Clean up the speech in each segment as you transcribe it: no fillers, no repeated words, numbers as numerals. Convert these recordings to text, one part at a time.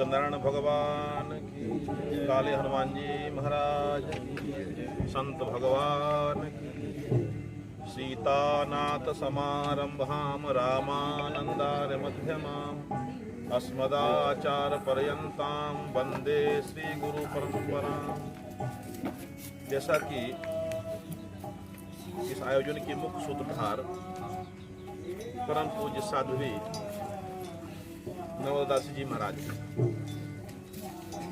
जगनारायण भगवान की, काले हनुमान जी महाराज की, संत भगवान की, सीतानाथ समारंभाम रामानंदार्य मध्यमाम अस्मदाचार्य पर्यंताम वंदे श्री गुरु परंपराम। जैसा कि इस आयोजन की मुख्य सूत्रधार परम पूज्य साध्वी नवलदास जी महाराज,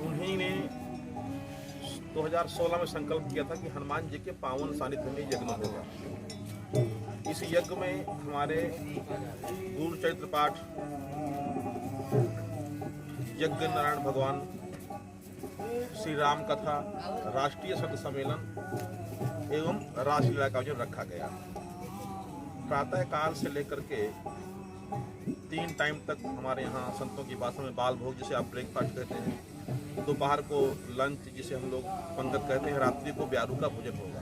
उन्हीं ने 2016 में संकल्प किया था कि हनुमान जी के पावन सानिध्य में यज्ञ होगा। इस यज्ञ में हमारे गुरु चरित्र पाठ, यज्ञ नारायण भगवान, श्री राम कथा, राष्ट्रीय संत सम्मेलन एवं रासलीला का आयोजन रखा गया। प्रातः काल से लेकर के 3 टाइम तक हमारे यहाँ संतों की भाषा में बाल भोग, जिसे आप ब्रेकफास्ट कहते हैं, दोपहर को लंच जिसे हम लोग पंगत कहते हैं, रात्रि को ब्यारू का भोजन होगा।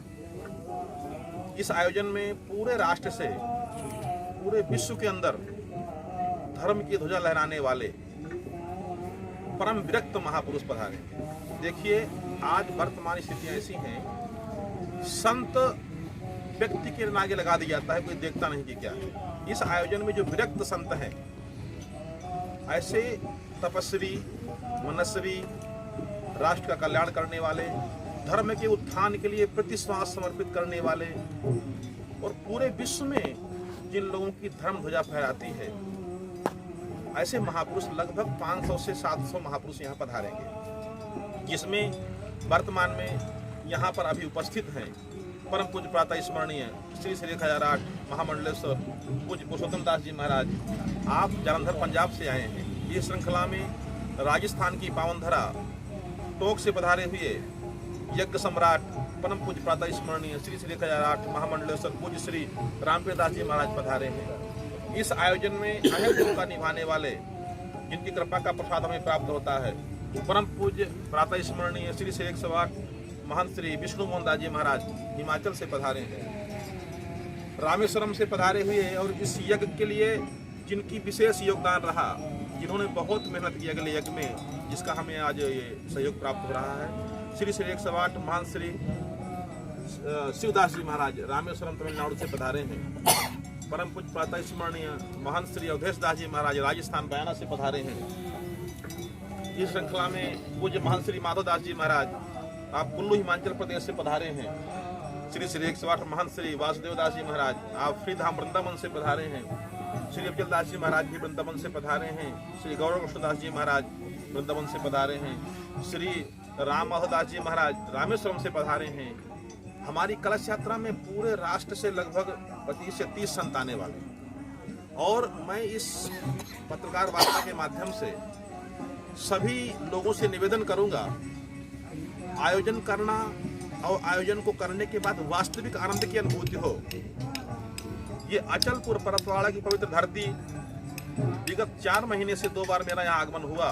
इस आयोजन में पूरे राष्ट्र से, पूरे विश्व के अंदर धर्म की ध्वजा लहराने वाले परम विरक्त महापुरुष पधारे। देखिए, आज वर्तमान स्थितियां ऐसी हैं, संत व्यक्ति के आगे लगा दिया जाता है, कोई देखता नहीं कि क्या है। इस आयोजन में जो विरक्त संत हैं, ऐसे तपस्वी, मनस्वी, राष्ट्र का कल्याण करने वाले, धर्म के उत्थान के लिए प्रतिश्वास समर्पित करने वाले और पूरे विश्व में जिन लोगों की धर्म ध्वजा फहराती है, ऐसे महापुरुष लगभग 500 से 700 महापुरुष यहाँ पधारेंगे, जिसमें वर्तमान में यहाँ पर अभी उपस्थित हैं परम पूज्य प्रातः स्मरणीय श्री श्री 1008 महामंडलेश्वर पूज्य पुरुषोत्तम दास जी महाराज। आप जालंधर पंजाब से आए हैं। इस श्रृंखला में राजस्थान की पावन धरा टोंक से पधारे हुए यज्ञ सम्राट परम पूज्य प्रातः स्मरणीय श्री श्री 1008 महामंडलेश्वर पूज्य श्री रामप्रिय दास जी महाराज पधारे हैं। इस आयोजन में अहम भूमिका निभाने वाले, जिनकी कृपा का प्रसाद हमें प्राप्त होता है, परम पूज्य प्रातः स्मरणीय श्री श्री 108 महंत श्री विष्णु मोहन दास जी महाराज हिमाचल से पधारे हैं, रामेश्वरम से पधारे हुए और इस यज्ञ के लिए जिनकी विशेष योगदान रहा, जिन्होंने बहुत मेहनत की अगले यज्ञ में, जिसका हमें आज ये सहयोग प्राप्त हो रहा है, श्री श्री 108 महंत श्री शिवदास जी महाराज रामेश्वरम तमिलनाडु से पधारे हैं। परम पूज्य प्रातः स्मरणीय महंत श्री अवधेश दास जी महाराज राजस्थान बयाना से पधारे हैं। इस श्रृंखला में पूज्य महंत श्री माधव दास जी महाराज, आप कुल्लू हिमाचल प्रदेश से पधारे हैं। श्री श्री 108 महंत श्री वासुदेव दास जी महाराज, आप श्रीधाम वृंदावन से पधारे हैं। श्री अफजल दास जी महाराज भी वृंदावन से पधारे हैं। श्री गौरव कृष्ण दास जी महाराज वृंदावन से पधारे हैं। श्री राम दास जी महाराज रामेश्वरम से पधारे हैं। हमारी कलश यात्रा में पूरे राष्ट्र से लगभग 25 से 30 संत आने वाले हैं। और मैं इस पत्रकार वार्ता के माध्यम से सभी लोगों से निवेदन करूंगा, आयोजन करना और आयोजन को करने के बाद वास्तविक आनंद की अनुभूति हो। ये अचलपुर परतवाड़ा की पवित्र धरती, विगत 4 महीने से 2 बार मेरा यहाँ आगमन हुआ,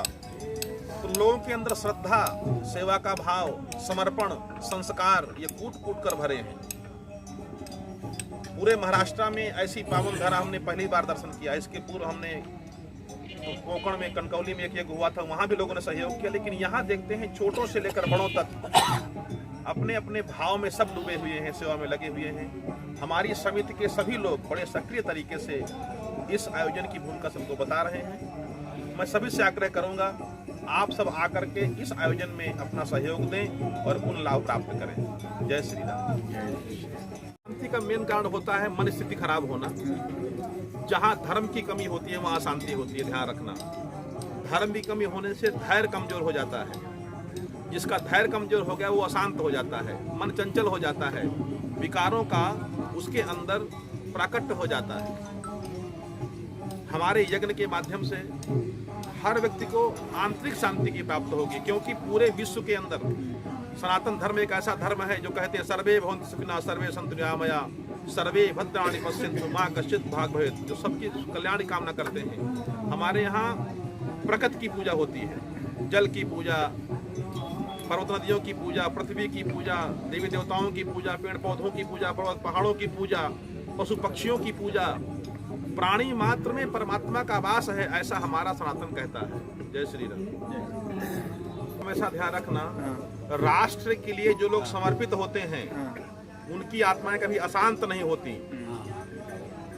तो लोगों के अंदर श्रद्धा, सेवा का भाव, समर्पण, संस्कार ये कूट कूट कर भरे हैं। पूरे महाराष्ट्र में ऐसी पावन धरा हमने पहली बार दर्शन किया। इसके पूर्व हमने कोकण में कनकौली में एक यज्ञ हुआ था, वहां भी लोगों ने सहयोग किया। लेकिन यहाँ देखते हैं छोटों से लेकर बड़ों तक अपने अपने भाव में सब डूबे हुए हैं, सेवा में लगे हुए हैं। हमारी समिति के सभी लोग बड़े सक्रिय तरीके से इस आयोजन की भूमिका सबको बता रहे हैं। मैं सभी से आग्रह करूंगा, आप सब आकर के इस आयोजन में अपना सहयोग दें और पूर्ण लाभ प्राप्त करें। जय श्री राम। शांति का मेन कारण होता है मन स्थिति खराब होना। जहाँ धर्म की कमी होती है वहाँ अशांति होती है, ध्यान रखना। धर्म की कमी होने से धैर्य कमजोर हो जाता है। जिसका धैर्य कमजोर हो गया वो अशांत हो जाता है, मन चंचल हो जाता है, विकारों का उसके अंदर प्राकट्य हो जाता है। हमारे यज्ञ के माध्यम से हर व्यक्ति को आंतरिक शांति की प्राप्त होगी, क्योंकि पूरे विश्व के अंदर सनातन धर्म एक ऐसा धर्म है जो कहते हैं सर्वे भवन्तु सुखिनः सर्वे सन्तु निरामया सर्वे भद्राणि पश्यन्तु मा कश्चित् भाग् भवेत्, जो सबकी कल्याण की कामना करते हैं। हमारे यहाँ प्रकृति की पूजा होती है, जल की पूजा, पर्वत नदियों की पूजा, पृथ्वी की पूजा, देवी देवताओं की पूजा, पेड़ पौधों की पूजा, पर्वत पहाड़ों की पूजा, पशु पक्षियों की पूजा, प्राणी मात्र में परमात्मा का वास है, ऐसा हमारा सनातन कहता है। जय श्री राम। हमेशा ध्यान रखना, राष्ट्र के लिए जो लोग समर्पित होते हैं उनकी आत्माएं कभी अशांत नहीं होती,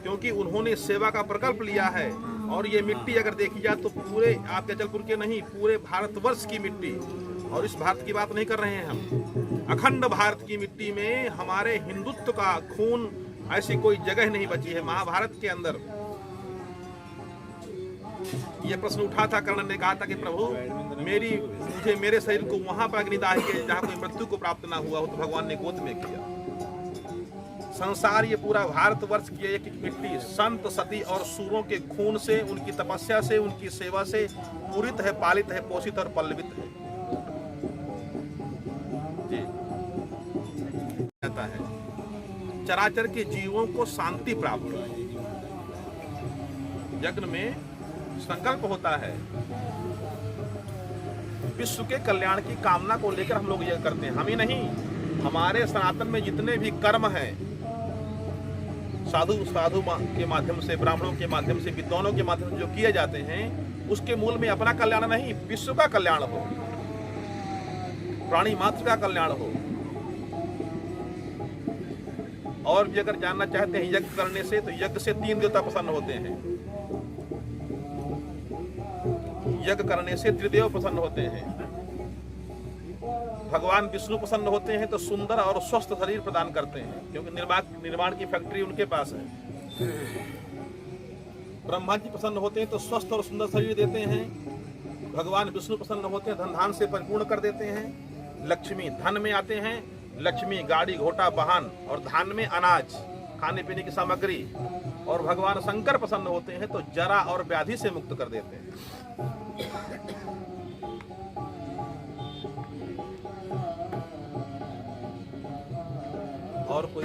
क्योंकि उन्होंने सेवा का प्रकल्प लिया है। और ये मिट्टी अगर देखी जाए तो पूरे आपके जलपुर के नहीं, पूरे भारतवर्ष की मिट्टी, और इस भारत की बात नहीं कर रहे हैं हम, अखंड भारत की मिट्टी में हमारे हिंदुत्व का खून, ऐसी कोई जगह नहीं बची है। महाभारत के अंदर ये प्रश्न उठा था, कर्ण ने कहा था कि प्रभु मुझे मेरे शरीर को वहां पर अग्निदाह किया जहां कोई मृत्यु को प्राप्त ना हुआ हो, तो भगवान ने गोद में किया। संसार, ये पूरा भारतवर्ष की एक मिट्टी संत सती और सूरों के खून से, उनकी तपस्या से, उनकी सेवा से पूरित है, पालित है, पोषित और पल्लवित है। जी कहता है चराचर के जीवों को शांति प्राप्त हो। यज्ञ में संकल्प होता है, विश्व के कल्याण की कामना को लेकर हम लोग यज्ञ करते हैं। हम ही नहीं, हमारे सनातन में जितने भी कर्म हैं, साधु के माध्यम से, ब्राह्मणों के माध्यम से, विद्वानों के माध्यम से जो किए जाते हैं, उसके मूल में अपना कल्याण नहीं, विश्व का कल्याण हो, प्राणी मात्र का कल्याण हो। और भी अगर जानना चाहते हैं यज्ञ करने से, तो यज्ञ से 3 देवता प्रसन्न होते हैं। यज्ञ करने से त्रिदेव प्रसन्न होते हैं। भगवान विष्णु प्रसन्न होते हैं तो सुंदर और स्वस्थ शरीर प्रदान करते हैं, क्योंकि निर्माण की फैक्ट्री उनके पास है। ब्रह्मा जी प्रसन्न होते हैं तो स्वस्थ और सुंदर शरीर देते हैं। भगवान विष्णु प्रसन्न होते हैं, धन धान से परिपूर्ण कर देते हैं। लक्ष्मी धन में आते हैं, लक्ष्मी गाड़ी घोटा वाहन, और धान में अनाज, खाने पीने की सामग्री। और भगवान शंकर प्रसन्न होते हैं तो जरा और व्याधि से मुक्त कर देते हैं। और कोई